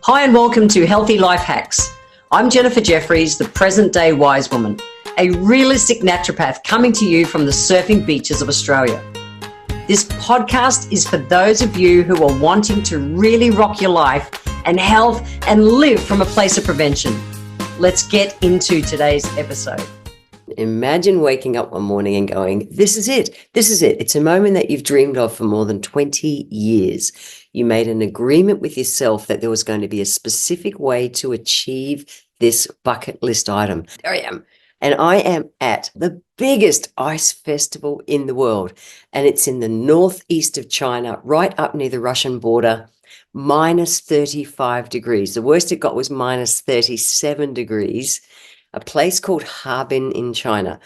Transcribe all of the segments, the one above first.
Hi and welcome to Healthy Life Hacks. I'm Jennifer Jefferies, the present-day wise woman, a realistic naturopath coming to you from the surfing beaches of Australia. This podcast is for those of you who are wanting to really rock your life and health and live from a place of prevention. Let's get into today's episode. Imagine waking up one morning and going, this is it. This is it. It's a moment that you've dreamed of for more than 20 years. You made an agreement with yourself that there was going to be a specific way to achieve this bucket list item. There I am. And I am at the biggest ice festival in the world. And it's in the northeast of China, right up near the Russian border, minus 35 degrees. The worst it got was minus 37 degrees. A place called Harbin in China.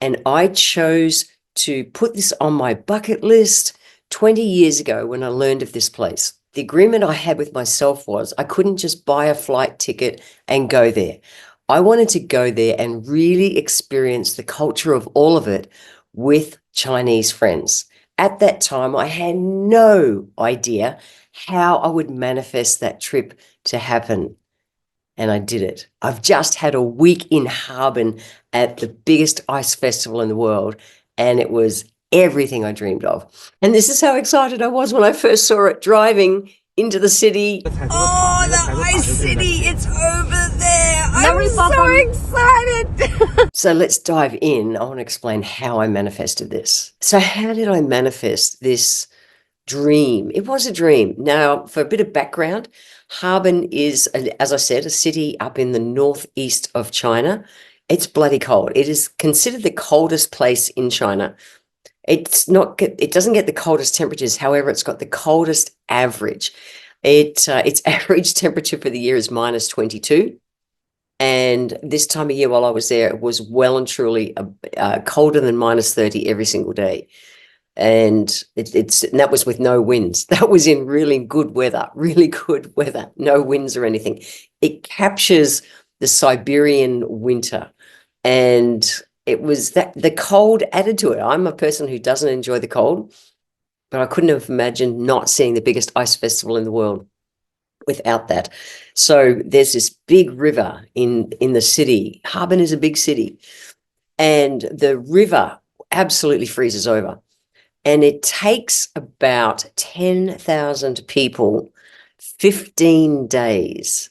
And I chose to put this on my bucket list 20 years ago when I learned of this place. The agreement I had with myself was I couldn't just buy a flight ticket and go there. I wanted to go there and really experience the culture of all of it with Chinese friends. At that time, I had no idea how I would manifest that trip to happen. And I did it. I've just had a week in Harbin at the biggest ice festival in the world, and it was everything I dreamed of. And this is how excited I was when I first saw it driving into the city. Oh, the ice city, it's over there. I'm so excited. So let's dive in. I want to explain how I manifested this. So how did I manifest this dream? It was a dream. Now, for a bit of background, Harbin is, as I said, a city up in the northeast of China. It's bloody cold. It is considered the coldest place in China. It doesn't get the coldest temperatures. However, it's got the coldest average. Its average temperature for the year is minus 22. And this time of year, while I was there, it was well and truly colder than minus 30 every single day. And that was with no winds. That was in really good weather, no winds or anything. It captures the Siberian winter, and it was that the cold added to it. I'm a person who doesn't enjoy the cold, but I couldn't have imagined not seeing the biggest ice festival in the world without that. So there's this big river in the city. Harbin is a big city, and the river absolutely freezes over. And it takes about 10,000 people 15 days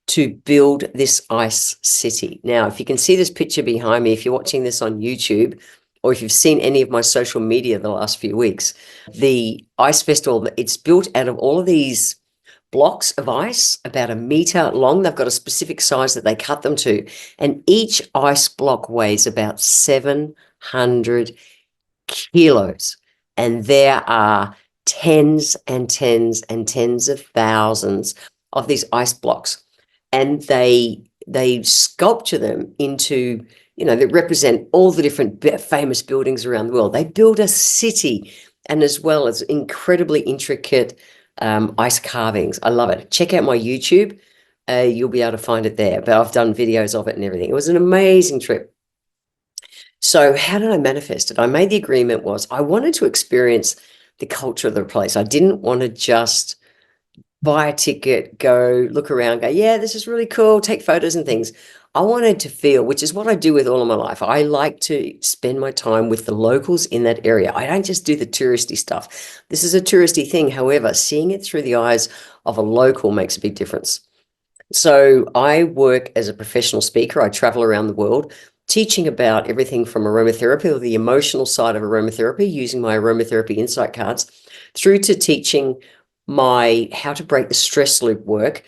to build this ice city. Now, if you can see this picture behind me, if you're watching this on YouTube, or if you've seen any of my social media the last few weeks, the ice festival, it's built out of all of these blocks of ice, about a meter long. They've got a specific size that they cut them to. And each ice block weighs about 700 kilos. And there are tens and tens and tens of thousands of these ice blocks. And they sculpture them into, that represent all the different famous buildings around the world. They build a city, and as well as incredibly intricate ice carvings. I love it. Check out my YouTube. You'll be able to find it there. But I've done videos of it and everything. It was an amazing trip. So how did I manifest it? I made the agreement was I wanted to experience the culture of the place. I didn't want to just buy a ticket, go look around, go, yeah, this is really cool, take photos and things. I wanted to feel, which is what I do with all of my life. I like to spend my time with the locals in that area. I don't just do the touristy stuff. This is a touristy thing. However, seeing it through the eyes of a local makes a big difference. So I work as a professional speaker. I travel around the world, teaching about everything from aromatherapy, or the emotional side of aromatherapy, using my aromatherapy insight cards, through to teaching my how to break the stress loop work.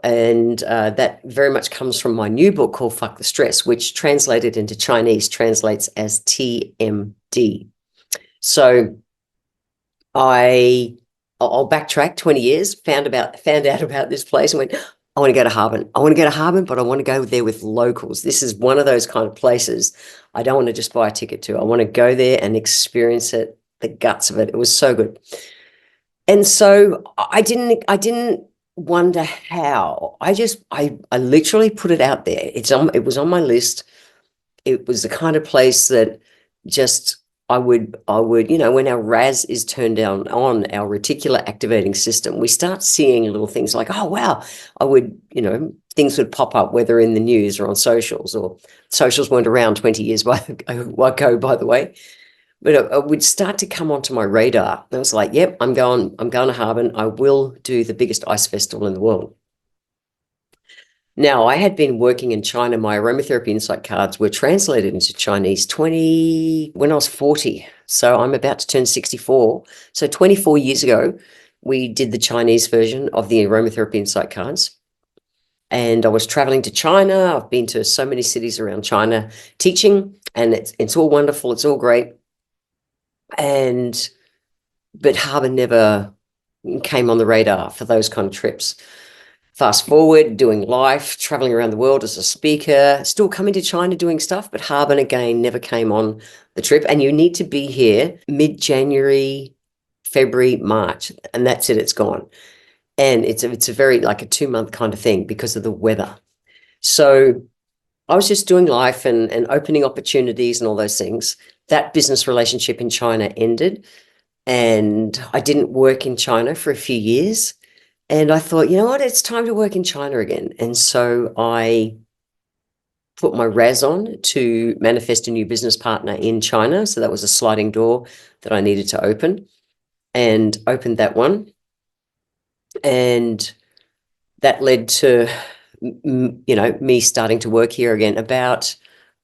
And that very much comes from my new book called Fuck the Stress, which translated into Chinese translates as TMD. So I'll backtrack 20 years, found out about this place and went, I want to go to Harbin. I want to go to Harbin, but I want to go there with locals. This is one of those kind of places I don't want to just buy a ticket to. I want to go there and experience it, the guts of it. It was so good. And so I didn't wonder how. I literally put it out there. It was on my list. It was the kind of place that just I would, when our RAS is turned down on our reticular activating system, we start seeing little things like, oh, wow, things would pop up, whether in the news or on socials, or socials weren't around 20 years ago, by the way. But it would start to come onto my radar. I was like, yep, I'm going to Harbin. I will do the biggest ice festival in the world. Now, I had been working in China. My aromatherapy insight cards were translated into Chinese when I was 40. So I'm about to turn 64. So 24 years ago, we did the Chinese version of the aromatherapy insight cards. And I was traveling to China. I've been to so many cities around China teaching, and it's all wonderful. It's all great. But Harbin never came on the radar for those kind of trips. Fast forward, doing life, traveling around the world as a speaker, still coming to China doing stuff, but Harbin again never came on the trip. And you need to be here mid-January, February, March, and that's it, it's gone. And it's a very like a 2-month kind of thing because of the weather. So I was just doing life and opening opportunities and all those things. That business relationship in China ended, and I didn't work in China for a few years. And I thought, you know what, it's time to work in China again. And so I put my RAS on to manifest a new business partner in China. So that was a sliding door that I needed to open, and opened that one. And that led to, me starting to work here again about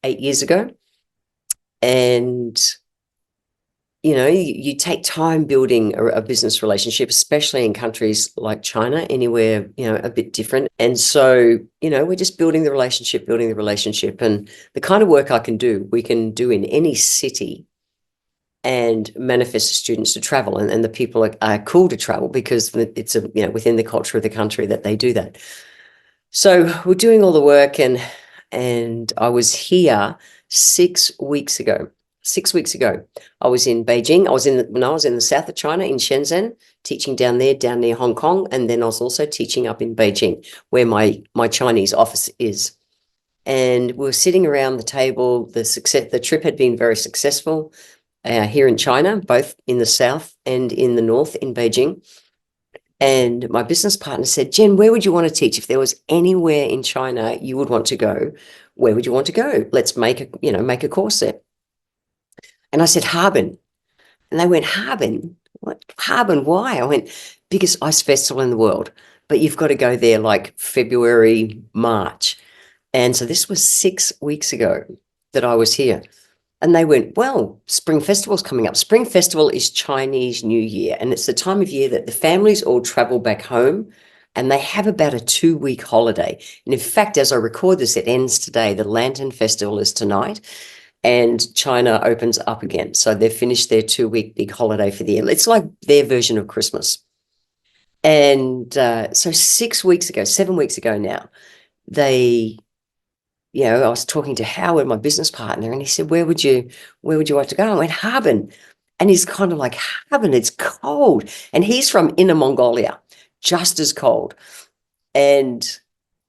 8 years ago. And you take time building a business relationship, especially in countries like China, anywhere, a bit different. And so, we're just building the relationship. And the kind of work we can do in any city and manifest the students to travel. And the people are cool to travel because it's within the culture of the country that they do that. So we're doing all the work, and I was here 6 weeks ago. 6 weeks ago, I was in Beijing. When I was in the south of China, in Shenzhen, teaching down near Hong Kong, and then I was also teaching up in Beijing, where my Chinese office is. And we were sitting around the table. The trip had been very successful here in China, both in the south and in the north in Beijing. And my business partner said, Jen, where would you want to teach? If there was anywhere in China you would want to go, where would you want to go? Let's make a course there. And I said, Harbin. And they went, Harbin? What? Harbin, why? I went, biggest ice festival in the world, but you've got to go there like February, March. And so this was 6 weeks ago that I was here. And they went, well, Spring Festival's coming up. Spring Festival is Chinese New Year, and it's the time of year that the families all travel back home, and they have about a 2-week holiday. And in fact, as I record this, it ends today. The Lantern Festival is tonight, and China opens up again. So they've finished their 2-week big holiday for the year. It's like their version of Christmas. And so 7 weeks ago now, I was talking to Howard, my business partner, and he said, where would you like to go? I went, Harbin. And he's kind of like, Harbin, it's cold. And he's from Inner Mongolia, just as cold. And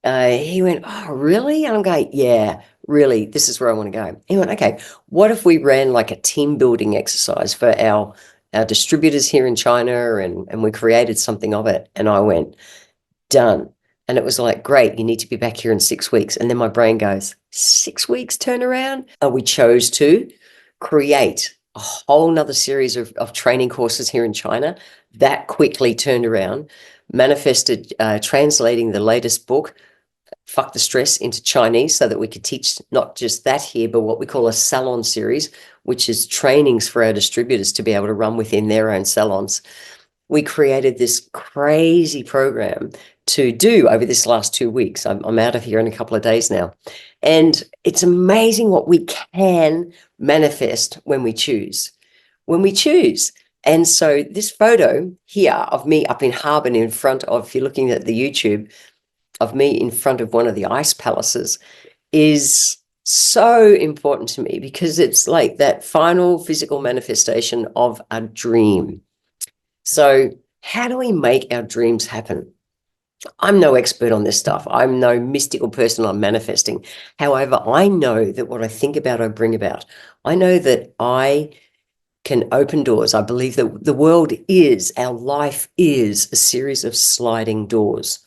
he went, oh, really? And I'm going, yeah, really, this is where I want to go. He went, okay, what if we ran like a team building exercise for our distributors here in China, and we created something of it? And I went, done. And it was like, great, you need to be back here in 6 weeks. And then my brain goes, 6 weeks turnaround? We chose to create a whole nother series of training courses here in China. That quickly turned around, manifested translating the latest book, Fuck the Stress, into Chinese so that we could teach not just that here, but what we call a salon series, which is trainings for our distributors to be able to run within their own salons. We created this crazy program to do over this last 2 weeks. I'm out of here in a couple of days now. And it's amazing what we can manifest when we choose. And so this photo here of me up in Harbin in front of, if you're looking at the YouTube, of me in front of one of the ice palaces is so important to me because it's like that final physical manifestation of a dream. So how do we make our dreams happen? I'm no expert on this stuff. I'm no mystical person on manifesting. However, I know that what I think about, I bring about. I know that I can open doors. I believe that the world is, our life is a series of sliding doors.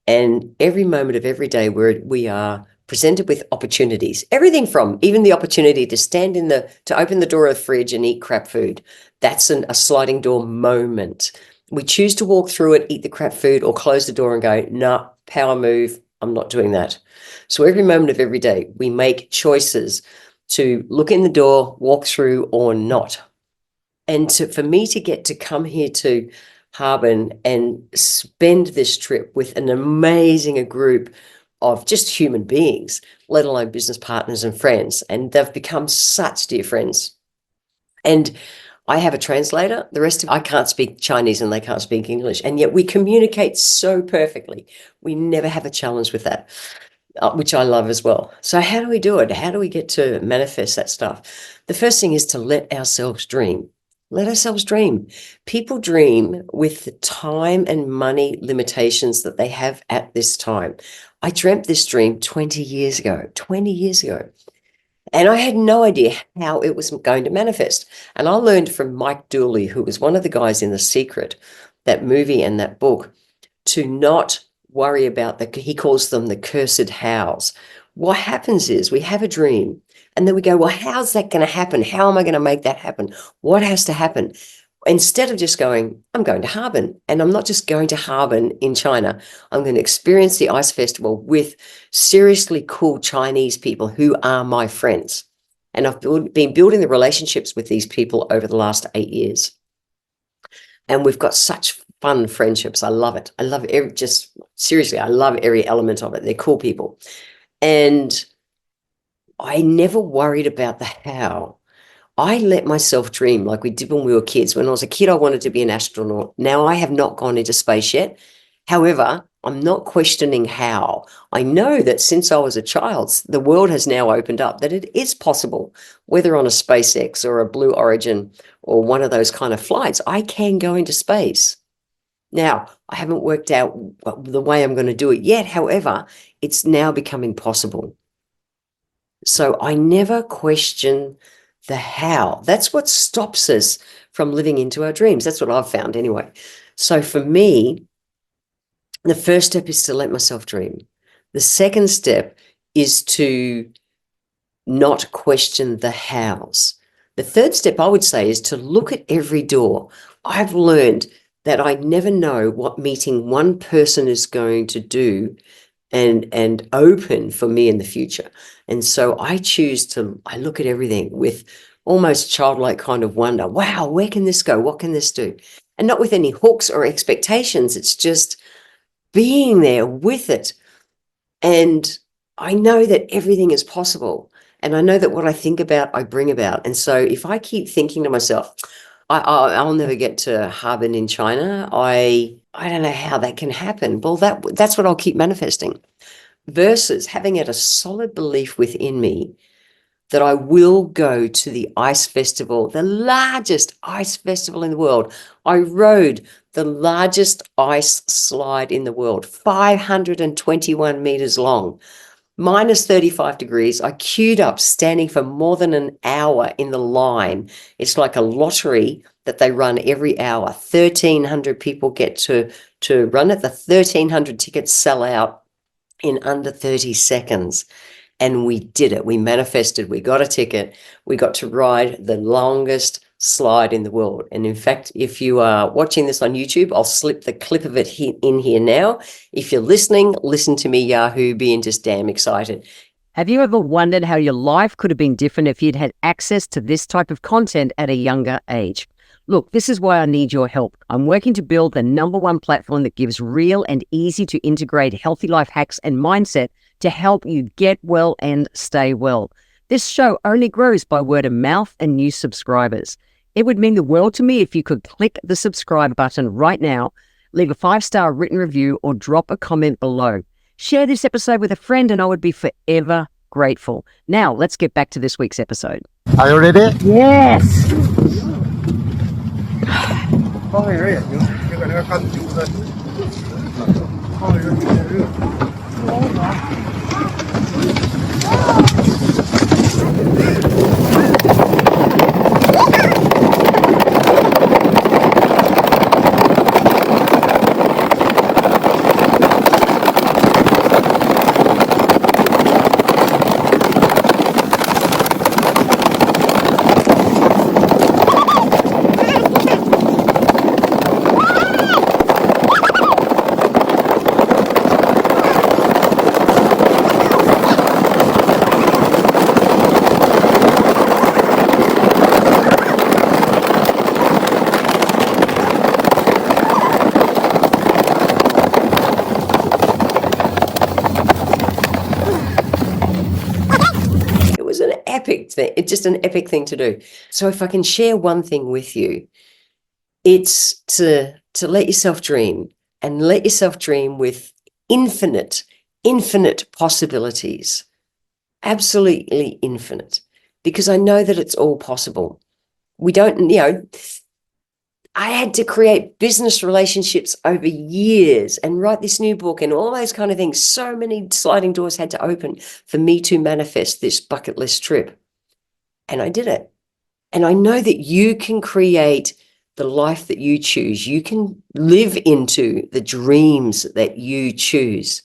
And every moment of every day we are presented with opportunities, everything from even the opportunity to to open the door of the fridge and eat crap food. That's a sliding door moment. We choose to walk through it, eat the crap food, or close the door and go, nah, power move, I'm not doing that. So every moment of every day, we make choices to look in the door, walk through, or not. And for me to get to come here to Harbin and spend this trip with an amazing group of just human beings, let alone business partners and friends. And they've become such dear friends. And I have a translator. The rest of I can't speak Chinese and they can't speak English. And yet we communicate so perfectly. We never have a challenge with that, which I love as well. So how do we do it? How do we get to manifest that stuff? The first thing is to let ourselves dream. Let ourselves dream. People dream with the time and money limitations that they have at this time. I dreamt this dream 20 years ago. And I had no idea how it was going to manifest. And I learned from Mike Dooley, who was one of the guys in The Secret, that movie and that book, to not worry about he calls them the cursed hows. What happens is we have a dream and then we go, well, how's that going to happen? How am I going to make that happen? What has to happen? Instead of just going, I'm going to Harbin, and I'm not just going to Harbin in China. I'm going to experience the ice festival with seriously cool Chinese people who are my friends. And I've been building the relationships with these people over the last 8 years. And we've got such fun friendships. I love it. I love I love every element of it. They're cool people. And I never worried about the how. I let myself dream like we did when we were kids. When I was a kid, I wanted to be an astronaut. Now I have not gone into space yet. However, I'm not questioning how. I know that since I was a child, the world has now opened up, that it is possible, whether on a SpaceX or a Blue Origin or one of those kind of flights, I can go into space. Now, I haven't worked out the way I'm going to do it yet. However, it's now becoming possible. So I never question the how. That's what stops us from living into our dreams. That's what I've found anyway. So for me, the first step is to let myself dream. The second step is to not question the hows. The third step I would say is to look at every door. I've learned that I never know what meeting one person is going to do and open for me in the future. And so I look at everything with almost childlike kind of wonder. Wow, where can this go? What can this do? And not with any hooks or expectations. It's just being there with it. And I know that everything is possible. And I know that what I think about, I bring about. And so if I keep thinking to myself, I'll never get to Harbin in China. I don't know how that can happen. Well, that's what I'll keep manifesting. Versus having a solid belief within me that I will go to the ice festival, the largest ice festival in the world. I rode the largest ice slide in the world, 521 meters long, minus 35 degrees. I queued up standing for more than an hour in the line. It's like a lottery that they run every hour. 1,300 people get to run it. The 1,300 tickets sell out in under 30 seconds. And we did it. We manifested. We got a ticket. We got to ride the longest slide in the world. And in fact, if you are watching this on YouTube, I'll slip the clip of it in here now. If you're listening, listen to me, Yahoo, being just damn excited. Have you ever wondered how your life could have been different if you'd had access to this type of content at a younger age? Look, this is why I need your help. I'm working to build the #1 platform that gives real and easy to integrate healthy life hacks and mindset to help you get well and stay well. This show only grows by word of mouth and new subscribers. It would mean the world to me if you could click the subscribe button right now, leave a 5-star written review, or drop a comment below. Share this episode with a friend and I would be forever grateful. Now, let's get back to this week's episode. Are you ready? Yes! thing. It's just an epic thing to do. So if I can share one thing with you, it's to let yourself dream, and let yourself dream with infinite possibilities, absolutely infinite, because I know that it's all possible. We don't, I had to create business relationships over years and write this new book and all those kind of things. So many sliding doors had to open for me to manifest this bucket list trip. And I did it. And I know that you can create the life that you choose. You can live into the dreams that you choose.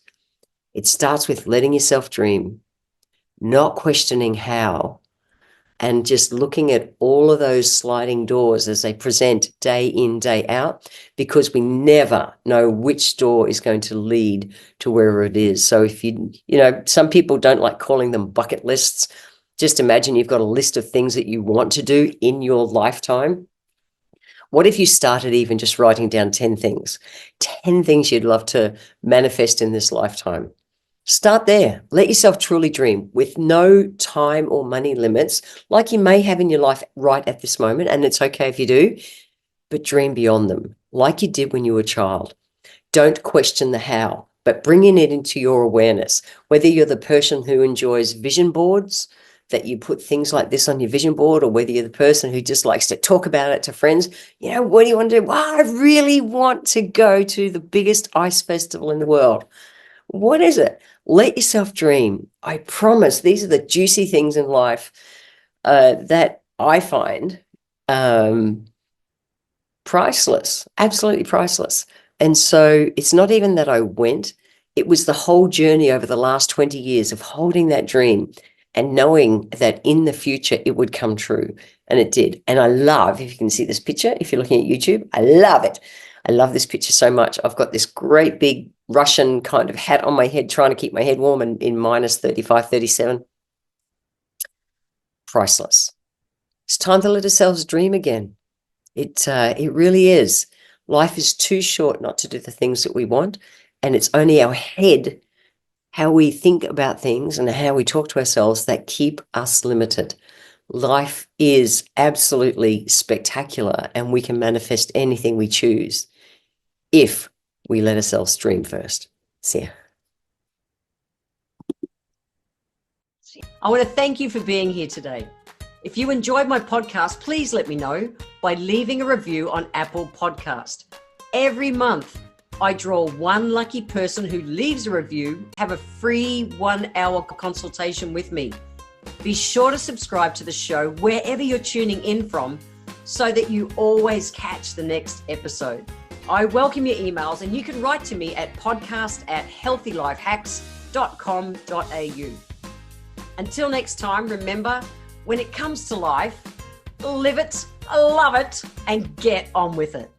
It starts with letting yourself dream, not questioning how, and just looking at all of those sliding doors as they present day in, day out, because we never know which door is going to lead to wherever it is. So if some people don't like calling them bucket lists. Just imagine you've got a list of things that you want to do in your lifetime. What if you started even just writing down 10 things you'd love to manifest in this lifetime? Start there. Let yourself truly dream with no time or money limits, like you may have in your life right at this moment, and it's okay if you do, but dream beyond them, like you did when you were a child. Don't question the how, but bringing it into your awareness, whether you're the person who enjoys vision boards, that you put things like this on your vision board, or whether you're the person who just likes to talk about it to friends. What do you want to do? Well, I really want to go to the biggest ice festival in the world. What is it? Let yourself dream. I promise these are the juicy things in life that I find priceless, absolutely priceless. And so it's not even that I went, it was the whole journey over the last 20 years of holding that dream and knowing that in the future it would come true. And it did. And I love, if you can see this picture, if you're looking at YouTube, I love it. I love this picture so much. I've got this great big Russian kind of hat on my head, trying to keep my head warm in minus 35, 37. Priceless. It's time to let ourselves dream again. It really is. Life is too short not to do the things that we want. And it's only our head, how we think about things and how we talk to ourselves, that keep us limited. Life is absolutely spectacular, and we can manifest anything we choose if we let ourselves dream first. See ya. I want to thank you for being here today. If you enjoyed my podcast, please let me know by leaving a review on Apple Podcast. Every month, I draw one lucky person who leaves a review, have a free 1-hour consultation with me. Be sure to subscribe to the show wherever you're tuning in from, so that you always catch the next episode. I welcome your emails, and you can write to me at podcast@healthylifehacks.com.au. Until next time, remember, when it comes to life, live it, love it, and get on with it.